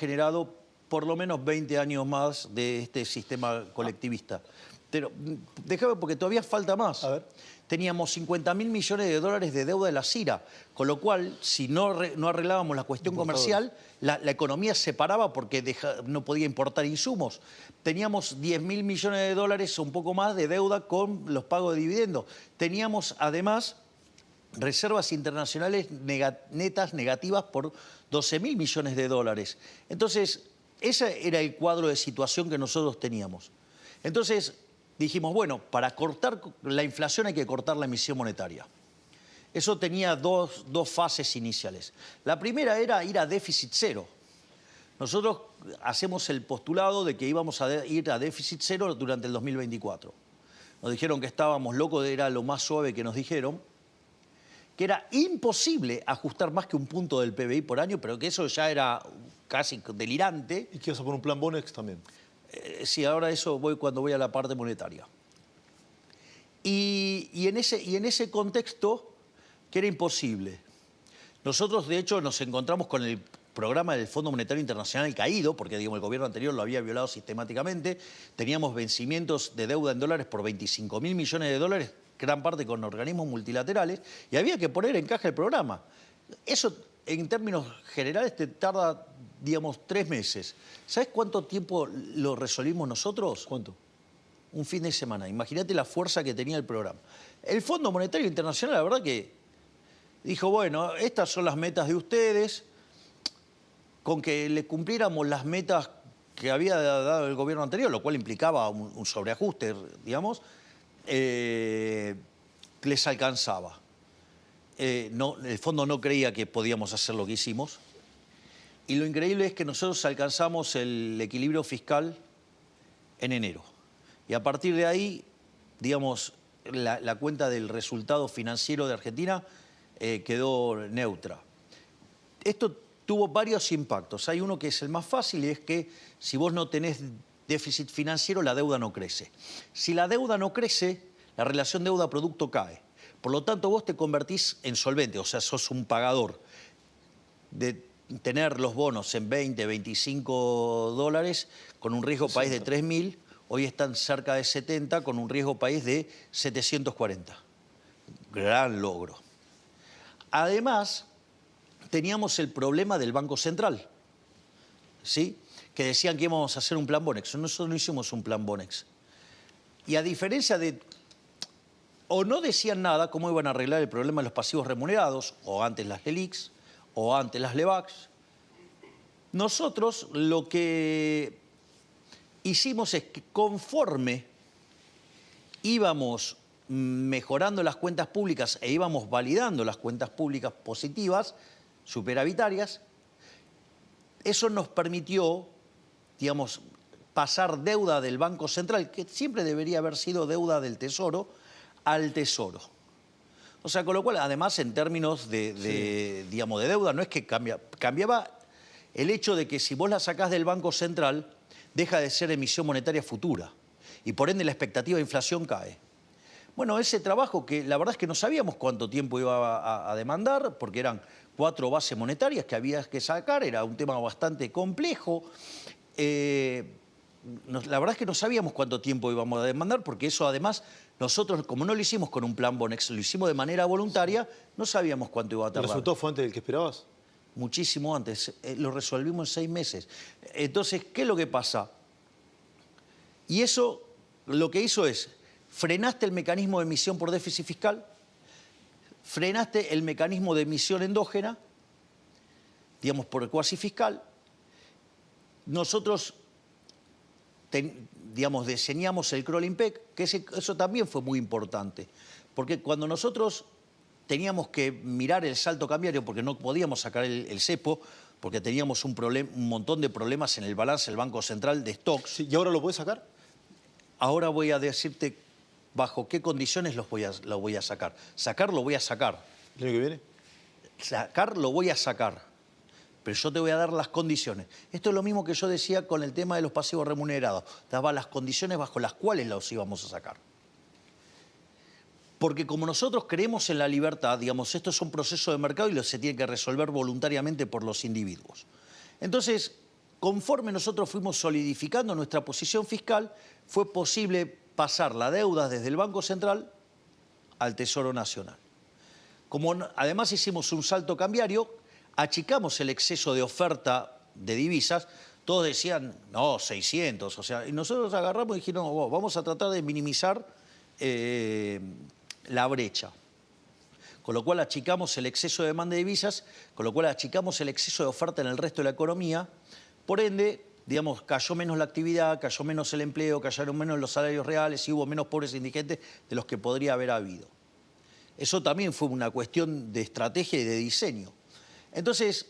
generado por lo menos 20 años más de este sistema colectivista. Pero déjame, porque todavía falta más. A ver. Teníamos 50.000 millones de dólares de deuda de la CIRA, con lo cual, si no arreglábamos la cuestión comercial, la economía se paraba porque no podía importar insumos. Teníamos 10.000 millones de dólares o un poco más de deuda con los pagos de dividendos. Teníamos, además, reservas internacionales netas negativas por 12.000 millones de dólares. Entonces, ese era el cuadro de situación que nosotros teníamos. Entonces, dijimos, bueno, para cortar la inflación hay que cortar la emisión monetaria. Eso tenía dos fases iniciales. La primera era ir a déficit cero. Nosotros hacemos el postulado de que íbamos a ir a déficit cero durante el 2024. Nos dijeron que estábamos locos, era lo más suave que nos dijeron, que era imposible ajustar más que un punto del PBI por año, pero que eso ya era casi delirante. ¿Y qué vas a poner un plan Bonex también? Sí, ahora eso voy cuando voy a la parte monetaria. Y en ese contexto, que era imposible. Nosotros, de hecho, nos encontramos con el programa del Fondo Monetario Internacional caído, porque digamos, el gobierno anterior lo había violado sistemáticamente. Teníamos vencimientos de deuda en dólares por 25.000 millones de dólares, gran parte con organismos multilaterales, y había que poner en caja el programa. Eso, en términos generales, te tarda, digamos, 3 meses. ¿Sabes cuánto tiempo lo resolvimos nosotros? ¿Cuánto? Un fin de semana. Imagínate la fuerza que tenía el programa. El Fondo Monetario Internacional, la verdad que dijo, bueno, estas son las metas de ustedes, con que le cumpliéramos las metas que había dado el gobierno anterior, lo cual implicaba un sobreajuste, digamos, les alcanzaba. El fondo no creía que podíamos hacer lo que hicimos. Y lo increíble es que nosotros alcanzamos el equilibrio fiscal en enero. Y a partir de ahí, digamos, la cuenta del resultado financiero de Argentina quedó neutra. Esto tuvo varios impactos. Hay uno que es el más fácil y es que si vos no tenés déficit financiero, la deuda no crece. Si la deuda no crece, la relación deuda-producto cae. Por lo tanto, vos te convertís en solvente, o sea, sos un pagador. De tener los bonos en 20, 25 dólares con un riesgo país de 3.000, hoy están cerca de 70 con un riesgo país de 740. Gran logro. Además, teníamos el problema del Banco Central, ¿sí? Que decían que íbamos a hacer un plan Bonex. Nosotros no hicimos un plan Bonex. Y a diferencia de... O no decían nada cómo iban a arreglar el problema de los pasivos remunerados, o antes las LELIQs, o antes las LEBACs. Nosotros lo que hicimos es que conforme íbamos mejorando las cuentas públicas e íbamos validando las cuentas públicas positivas, superavitarias, eso nos permitió, digamos, pasar deuda del Banco Central, que siempre debería haber sido deuda del Tesoro, al Tesoro. O sea, con lo cual, además, en términos digamos, de deuda, no es que cambiaba el hecho de que si vos la sacás del Banco Central, deja de ser emisión monetaria futura y por ende la expectativa de inflación cae. Bueno, ese trabajo que la verdad es que no sabíamos cuánto tiempo iba a demandar, porque eran 4 bases monetarias que había que sacar, era un tema bastante complejo. La verdad es que no sabíamos cuánto tiempo íbamos a demandar, porque eso además, nosotros como no lo hicimos con un plan Bonex, lo hicimos de manera voluntaria, no sabíamos cuánto iba a tardar. ¿El resultado fue antes del que esperabas? Muchísimo antes, lo resolvimos en 6 meses. Entonces, ¿qué es lo que pasa? Y eso lo que hizo es, frenaste el mecanismo de emisión por déficit fiscal, frenaste el mecanismo de emisión endógena, digamos, por el cuasi fiscal. Nosotros, digamos, diseñamos el crawling peg, que eso también fue muy importante, porque cuando nosotros teníamos que mirar el salto cambiario, porque no podíamos sacar el cepo, porque teníamos un montón de problemas en el balance del Banco Central de stocks. Sí, ¿y ahora lo puedes sacar? Ahora voy a decirte bajo qué condiciones lo voy a sacar. Sacar lo voy a sacar. ¿El año que viene? Sacar lo voy a sacar. Pero yo te voy a dar las condiciones. Esto es lo mismo que yo decía con el tema de los pasivos remunerados. Daba las condiciones bajo las cuales los íbamos a sacar. Porque como nosotros creemos en la libertad, digamos, esto es un proceso de mercado y se tiene que resolver voluntariamente por los individuos. Entonces, conforme nosotros fuimos solidificando nuestra posición fiscal, fue posible pasar la deuda desde el Banco Central al Tesoro Nacional. Como además hicimos un salto cambiario, achicamos el exceso de oferta de divisas. Todos decían, no, 600, o sea, y nosotros agarramos y dijimos, no, vamos a tratar de minimizar la brecha. Con lo cual achicamos el exceso de demanda de divisas, con lo cual achicamos el exceso de oferta en el resto de la economía. Por ende, digamos, cayó menos la actividad, cayó menos el empleo, cayeron menos los salarios reales y hubo menos pobres e indigentes de los que podría haber habido. Eso también fue una cuestión de estrategia y de diseño. Entonces,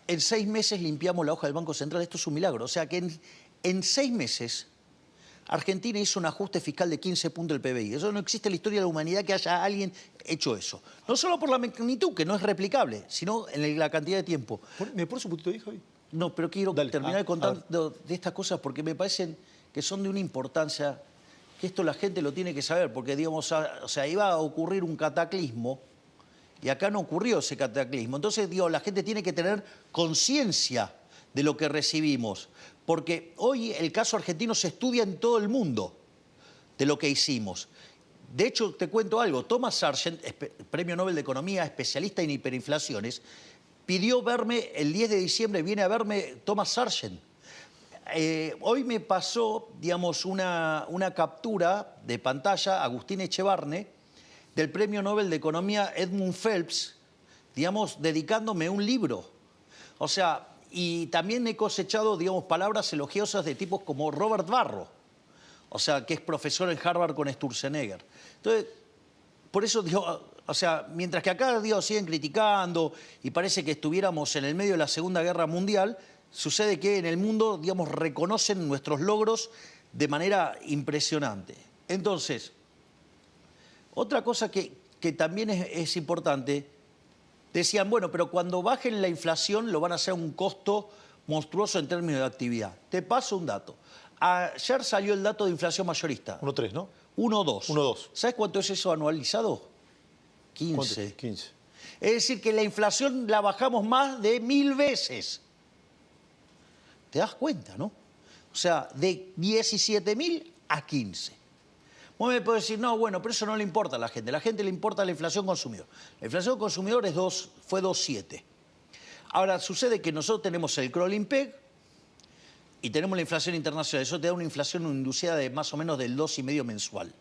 en 6 meses limpiamos la hoja del Banco Central. Esto es un milagro. O sea que en 6 meses Argentina hizo un ajuste fiscal de 15 puntos del PBI. Eso no existe en la historia de la humanidad que haya alguien hecho eso. No solo por la magnitud, que no es replicable, sino en la cantidad de tiempo. ¿Me pones un poquito ahí, Javi? No, pero quiero terminar de contar de estas cosas porque me parecen que son de una importancia que esto la gente lo tiene que saber, porque digamos, o sea, iba a ocurrir un cataclismo y acá no ocurrió ese cataclismo. Entonces, digo, la gente tiene que tener conciencia de lo que recibimos, porque hoy el caso argentino se estudia en todo el mundo de lo que hicimos. De hecho, te cuento algo, Thomas Sargent, Premio Nobel de Economía, especialista en hiperinflaciones, pidió verme el 10 de diciembre, viene a verme Thomas Sargent. Hoy me pasó, digamos, una captura de pantalla, Agustín Echevarne, del Premio Nobel de Economía Edmund Phelps, digamos, dedicándome un libro. O sea, y también he cosechado, digamos, palabras elogiosas de tipos como Robert Barro, o sea, que es profesor en Harvard con Sturzenegger. Entonces, por eso, digo, o sea, mientras que acá, digo, siguen criticando y parece que estuviéramos en el medio de la Segunda Guerra Mundial, sucede que en el mundo, digamos, reconocen nuestros logros de manera impresionante. Entonces, otra cosa que también es importante, decían, bueno, pero cuando bajen la inflación lo van a hacer a un costo monstruoso en términos de actividad. Te paso un dato. Ayer salió el dato de inflación mayorista. 1,3, ¿no? 1,2. 1,2. ¿Sabes cuánto es eso anualizado? 15. 15. Es decir, que la inflación la bajamos más de 1000 veces. ¿Te das cuenta, no? O sea, de 17.000 a 15. Vos me podés decir, no, bueno, pero eso no le importa a la gente. A la gente le importa la inflación consumidor. La inflación consumidor fue 2,7. Ahora, sucede que nosotros tenemos el crawling peg y tenemos la inflación internacional. Eso te da una inflación inducida de más o menos del 2,5 mensual.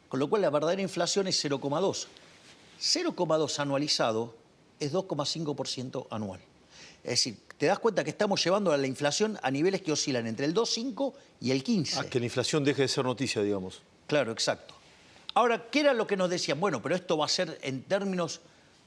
Con lo cual, la verdadera inflación es 0,2. 0,2 anualizado es 2,5% anual. Es decir, te das cuenta que estamos llevando a la inflación a niveles que oscilan entre el 2,5 y el 15. Que la inflación deje de ser noticia, digamos. Claro, exacto. Ahora, ¿qué era lo que nos decían? Bueno, pero esto va a ser en términos,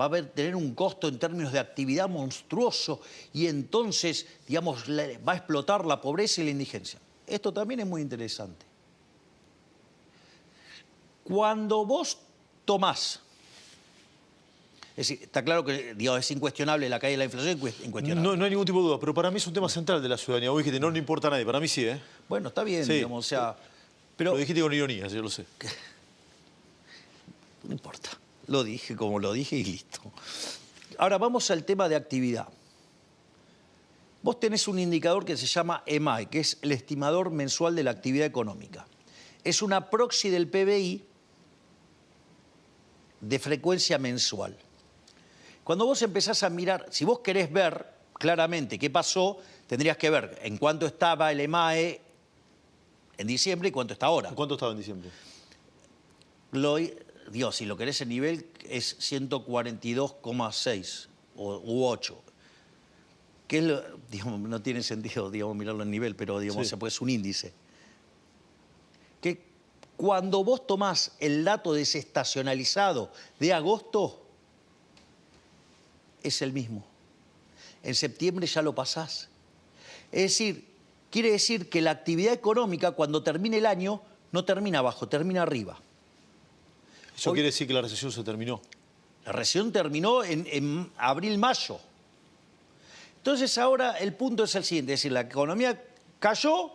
va a tener un costo en términos de actividad monstruoso y entonces, digamos, va a explotar la pobreza y la indigencia. Esto también es muy interesante. Cuando vos tomás, es decir, está claro que, digamos, es incuestionable la caída de la inflación, incuestionable. No hay ningún tipo de duda, pero para mí es un tema central de la ciudadanía. Vos dijiste, no le importa a nadie, para mí sí, ¿eh? Bueno, está bien, sí. Digamos, o sea... Pero, lo dijiste con ironía, yo lo sé. No importa, lo dije como lo dije y listo. Ahora vamos al tema de actividad. Vos tenés un indicador que se llama EMAE, que es el estimador mensual de la actividad económica. Es una proxy del PBI de frecuencia mensual. Cuando vos empezás a mirar, si vos querés ver claramente qué pasó, tendrías que ver en cuánto estaba el EMAE en diciembre y cuánto está ahora. ¿Cuánto estaba en diciembre? Dios, si lo querés en nivel es 142,6 u 8. Que es digamos, no tiene sentido, digamos, mirarlo en nivel, pero digamos, sí. Es un índice. Que cuando vos tomás el dato desestacionalizado de agosto, es el mismo. En septiembre ya lo pasás. Es decir, quiere decir que la actividad económica, cuando termine el año, no termina abajo, termina arriba. ¿Eso quiere decir que la recesión se terminó? La recesión terminó en abril-mayo. Entonces ahora el punto es el siguiente, es decir, la economía cayó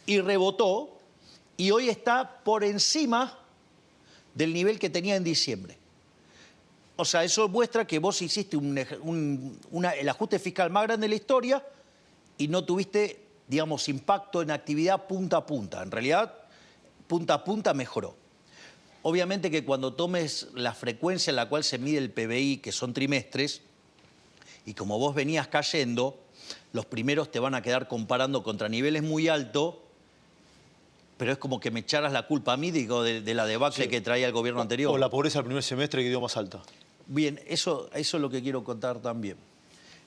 y rebotó y hoy está por encima del nivel que tenía en diciembre. O sea, eso muestra que vos hiciste el ajuste fiscal más grande de la historia y no tuviste, digamos, impacto en actividad punta a punta. En realidad, punta a punta mejoró. Obviamente que cuando tomes la frecuencia en la cual se mide el PBI, que son trimestres, y como vos venías cayendo, los primeros te van a quedar comparando contra niveles muy altos, pero es como que me echaras la culpa a mí, digo, de la debacle que traía el gobierno anterior. O la pobreza del primer semestre que dio más alta. Bien, eso es lo que quiero contar también.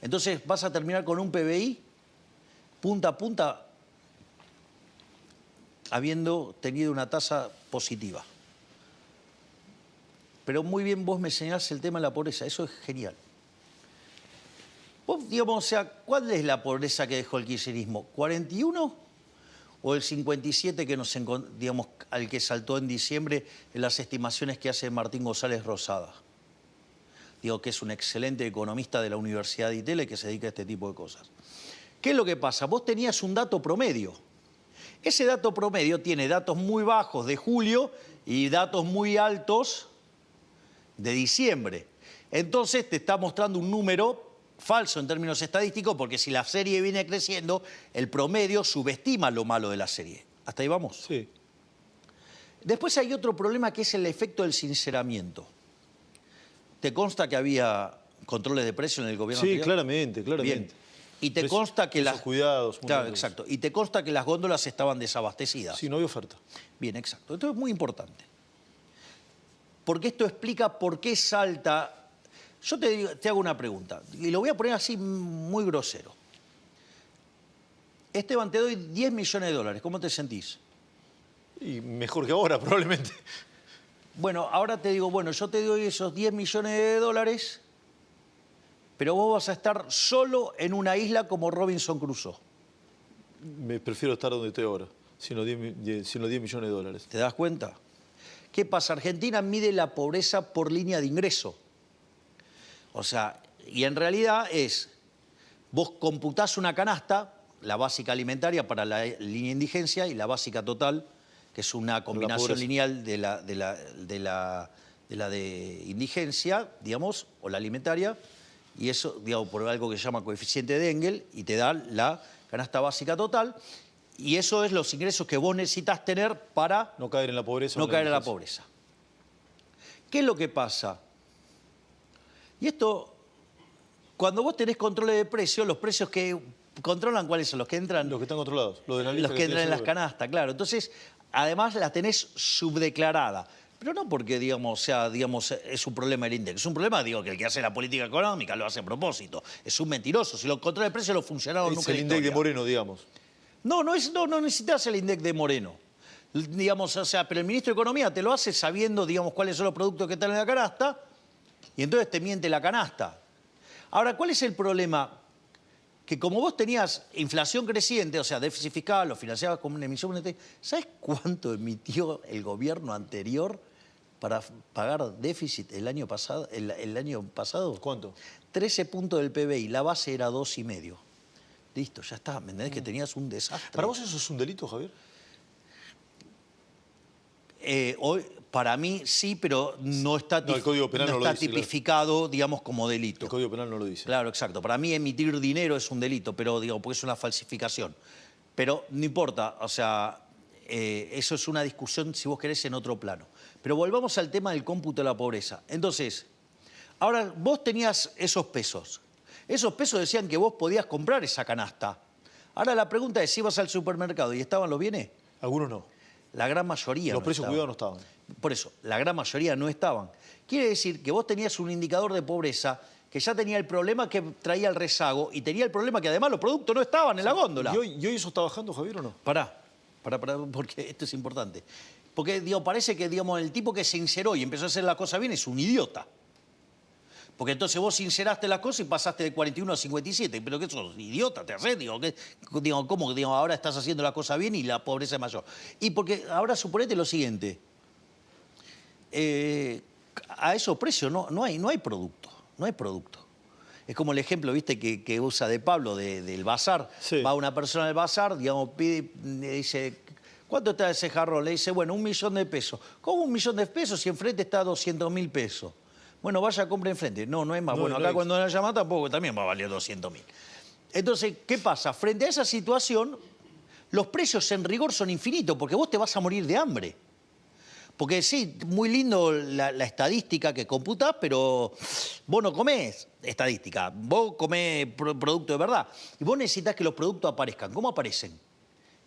Entonces, vas a terminar con un PBI punta a punta habiendo tenido una tasa positiva. Pero muy bien vos me señalás el tema de la pobreza, eso es genial. Vos, digamos, o sea, ¿cuál es la pobreza que dejó el kirchnerismo? ¿41 o el 57 que digamos, al que saltó en diciembre en las estimaciones que hace Martín González Rosada? Digo que es un excelente economista de la Universidad de Itela y que se dedica a este tipo de cosas. ¿Qué es lo que pasa? Vos tenías un dato promedio. Ese dato promedio tiene datos muy bajos de julio y datos muy altos de diciembre. Entonces te está mostrando un número falso en términos estadísticos, porque si la serie viene creciendo, el promedio subestima lo malo de la serie. ¿Hasta ahí vamos? Sí. Después hay otro problema que es el efecto del sinceramiento. ¿Te consta que había controles de precio en el gobierno anterior? Sí, claramente. Bien. Y te consta que las... cuidados. Claro, exacto. Y te consta que las góndolas estaban desabastecidas. Sí, no había oferta. Bien, exacto. Esto es muy importante. Porque esto explica por qué salta... Yo te hago una pregunta, y lo voy a poner así muy grosero. Esteban, te doy 10 millones de dólares, ¿cómo te sentís? Y mejor que ahora, probablemente. Bueno, ahora te digo, bueno, yo te doy esos 10 millones de dólares, pero vos vas a estar solo en una isla como Robinson Crusoe. Me prefiero estar donde estoy ahora, sin los 10 millones de dólares. ¿Te das cuenta? ¿Qué pasa? Argentina mide la pobreza por línea de ingreso. O sea, y en realidad vos computás una canasta, la básica alimentaria para la línea de indigencia y la básica total, que es una combinación lineal de la de indigencia, digamos, o la alimentaria, y eso, digamos, por algo que se llama coeficiente de Engel, y te da la canasta básica total, y eso es los ingresos que vos necesitas tener para... No caer en la pobreza. No caer en la pobreza. ¿Qué es lo que pasa? Y esto, cuando vos tenés controles de precios, los precios que controlan, ¿cuáles son? Los que entran... Los que están controlados. Los que entran en las canastas, claro. Entonces, además la tenés subdeclarada. Pero no porque, digamos, es un problema el INDEC. Es un problema, digo, que el que hace la política económica lo hace a propósito. Es un mentiroso. Si los controles de precios los funcionaron nunca en la historia. Es el INDEC de Moreno, digamos. No necesitas el INDEC de Moreno. Digamos, o sea, pero el ministro de Economía te lo hace sabiendo, digamos, cuáles son los productos que están en la canasta, y entonces te miente la canasta. Ahora, ¿cuál es el problema? Que como vos tenías inflación creciente, o sea, déficit fiscal, lo financiabas con una emisión monetaria, ¿sabes cuánto emitió el gobierno anterior para pagar déficit el año pasado? ¿Cuánto? 13 puntos del PBI, la base era 2,5. Listo, ya está, ¿me entendés? Que tenías un desastre. ¿Para vos eso es un delito, Javier? Hoy, para mí sí, pero no está, el Código Penal no lo dice, tipificado, claro, digamos, como delito. El Código Penal no lo dice. Claro, exacto. Para mí emitir dinero es un delito, pero digo, porque es una falsificación. Pero no importa, o sea, eso es una discusión, si vos querés, en otro plano. Pero volvamos al tema del cómputo de la pobreza. Entonces, ahora vos tenías esos pesos. Esos pesos decían que vos podías comprar esa canasta. Ahora la pregunta es si ibas al supermercado y estaban los bienes. Algunos no. La gran mayoría Los precios cuidados no estaban. Por eso, la gran mayoría no estaban. Quiere decir que vos tenías un indicador de pobreza que ya tenía el problema que traía el rezago y tenía el problema que además los productos no estaban en la góndola. ¿Y hoy eso está bajando, Javier, o no? Pará, porque esto es importante. Porque digo, parece que digamos, el tipo que se sinceró y empezó a hacer la cosa bien es un idiota. Porque entonces vos sinceraste las cosas y pasaste de 41 a 57. ¿Pero qué sos? ¿Idiota? ¿Te haces? ¿Cómo que ahora estás haciendo la cosa bien y la pobreza es mayor? Y porque ahora suponete lo siguiente. A esos precios no hay producto. No hay producto. Es como el ejemplo, viste, que usa de Pablo del bazar. Sí. Va una persona al bazar, digamos, pide, le dice, ¿cuánto está ese jarrón? Le dice, bueno, 1 millón de pesos. ¿Cómo 1 millón de pesos si enfrente está 200.000 pesos? Bueno, vaya, compre enfrente. No, no es más. No, Bueno, no acá es. cuando la llama tampoco, también va a valer 200.000. Entonces, ¿qué pasa? Frente a esa situación, los precios en rigor son infinitos, porque vos te vas a morir de hambre. Porque sí, muy lindo la estadística que computás, pero vos no comés estadística, vos comés producto de verdad. Y vos necesitas que los productos aparezcan. ¿Cómo aparecen?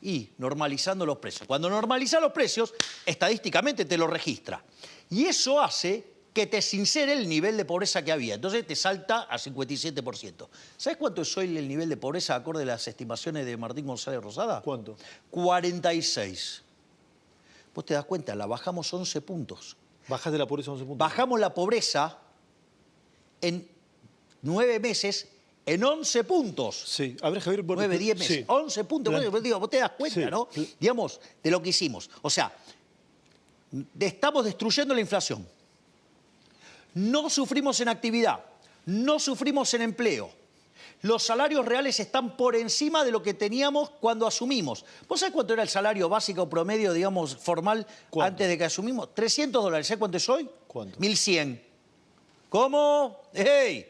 Y normalizando los precios. Cuando normalizás los precios, estadísticamente te lo registra. Y eso hace que te sincere el nivel de pobreza que había. Entonces te salta a 57%. ¿Sabes cuánto es hoy el nivel de pobreza acorde a las estimaciones de Martín González Rosada? ¿Cuánto? 46. Vos te das cuenta, la bajamos 11 puntos. Bajás de la pobreza 11 puntos. Bajamos la pobreza en 9 meses en 11 puntos. Sí, a ver, Javier... 9, 10 meses, sí. 11 puntos. Digo, vos te das cuenta, Sí. ¿no? Digamos, de lo que hicimos. O sea, estamos destruyendo la inflación. No sufrimos en actividad, no sufrimos en empleo. Los salarios reales están por encima de lo que teníamos cuando asumimos. ¿Vos sabés cuánto era el salario básico promedio, digamos, formal, ¿Cuánto? antes de que asumimos? $300. ¿Sabés cuánto es hoy? ¿Cuánto? 1.100. ¿Cómo? ¡Hey!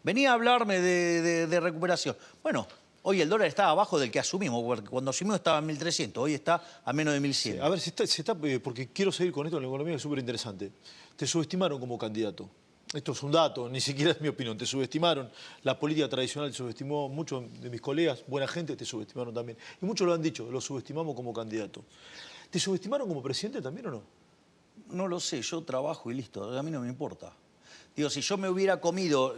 Venía a hablarme de recuperación. Bueno, hoy el dólar está abajo del que asumimos, porque cuando asumimos estaba en 1.300, hoy está a menos de 1.100. A ver, porque quiero seguir con esto en la economía, que es súper interesante. Te subestimaron como candidato. Esto es un dato, ni siquiera es mi opinión. Te subestimaron. La política tradicional te subestimó. Muchos de mis colegas, buena gente, te subestimaron también. Y muchos lo han dicho, lo subestimamos como candidato. ¿Te subestimaron como presidente también o no? No lo sé, yo trabajo y listo, a mí no me importa. Digo, si yo me hubiera comido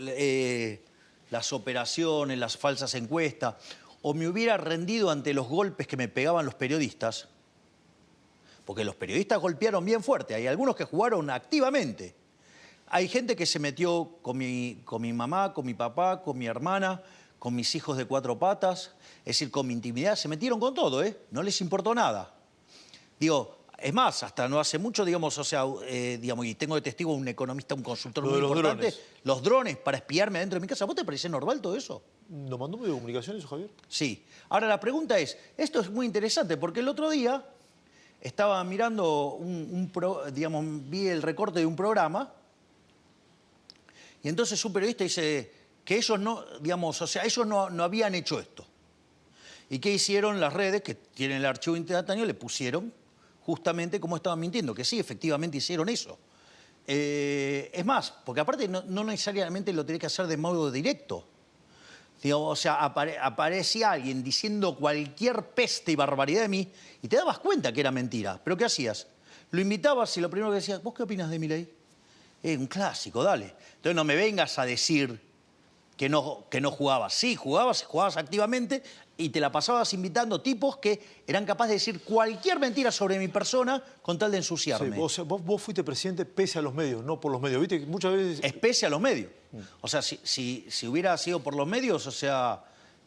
las operaciones, las falsas encuestas, o me hubiera rendido ante los golpes que me pegaban los periodistas, porque los periodistas golpearon bien fuerte, hay algunos que jugaron activamente. Hay gente que se metió con mi mamá, con mi papá, con mi hermana, con mis hijos de 4 patas, es decir, con mi intimidad, se metieron con todo, no les importó nada. Digo, es más, hasta no hace mucho, digamos, o sea, digamos, y tengo de testigo un economista, un consultor Lo muy de los importante, drones. Los drones para espiarme adentro de mi casa. ¿Vos te parece normal todo eso? ¿Nos mandó medio de comunicación eso, Javier? Sí. Ahora la pregunta es, esto es muy interesante, porque el otro día estaba mirando digamos, vi el recorte de un programa, y entonces un periodista dice que ellos no, digamos, o sea, ellos no habían hecho esto. ¿Y qué hicieron las redes, que tienen el archivo instantáneo? Le pusieron justamente cómo estaban mintiendo, que sí, efectivamente hicieron eso. Es más, porque aparte no necesariamente lo tenés que hacer de modo directo. Digo, o sea, aparecía alguien diciendo cualquier peste y barbaridad de mí y te dabas cuenta que era mentira. ¿Pero qué hacías? Lo invitabas y lo primero que decías, ¿vos qué opinas de Milei? Un clásico, dale. Entonces no me vengas a decir que no jugabas. Sí, jugabas activamente y te la pasabas invitando tipos que eran capaces de decir cualquier mentira sobre mi persona con tal de ensuciarme. Sí, o sea, vos fuiste presidente pese a los medios, no por los medios. ¿Viste? Muchas veces... Es pese a los medios. O sea, si hubiera sido por los medios, o sea,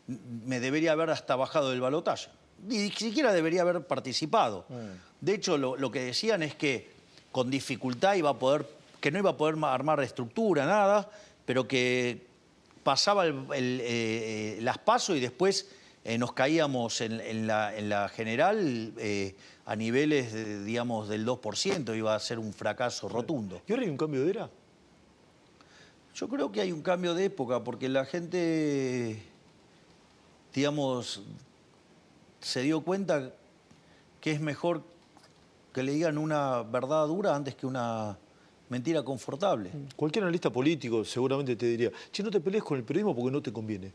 me debería haber hasta bajado del balotaje. Ni siquiera debería haber participado. De hecho, lo que decían es que con dificultad que no iba a poder armar estructura, nada, pero que pasaba las PASO y después nos caíamos en la general a niveles, digamos, del 2%, iba a ser un fracaso rotundo. ¿Y ahora hay un cambio de era? Yo creo que hay un cambio de época, porque la gente, digamos, se dio cuenta que es mejor que le digan una verdad dura antes que una mentira confortable. Cualquier analista político seguramente te diría, che, no te pelees con el periodismo porque no te conviene.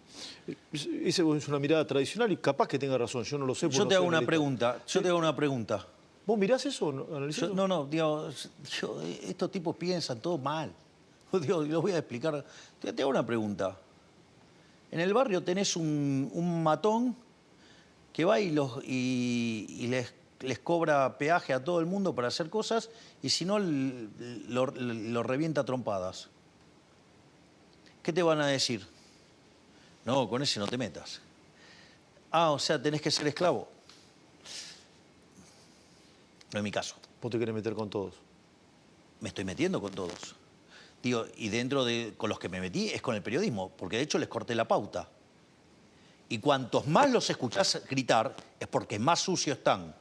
Esa es una mirada tradicional y capaz que tenga razón, yo no lo sé. Yo te hago una pregunta, ¿Vos mirás eso? ¿Analizás eso? No, digo, estos tipos piensan todo mal. Digo, los voy a explicar. Te hago una pregunta. En el barrio tenés un matón que va y les cobra peaje a todo el mundo para hacer cosas y si no lo revienta a trompadas. ¿Qué te van a decir? No, con ese no te metas. Ah, o sea, tenés que ser esclavo. No es mi caso. Vos te querés meter con todos. Me estoy metiendo con todos. Digo, y con los que me metí es con el periodismo, porque de hecho les corté la pauta. Y cuantos más los escuchás gritar es porque más sucios están.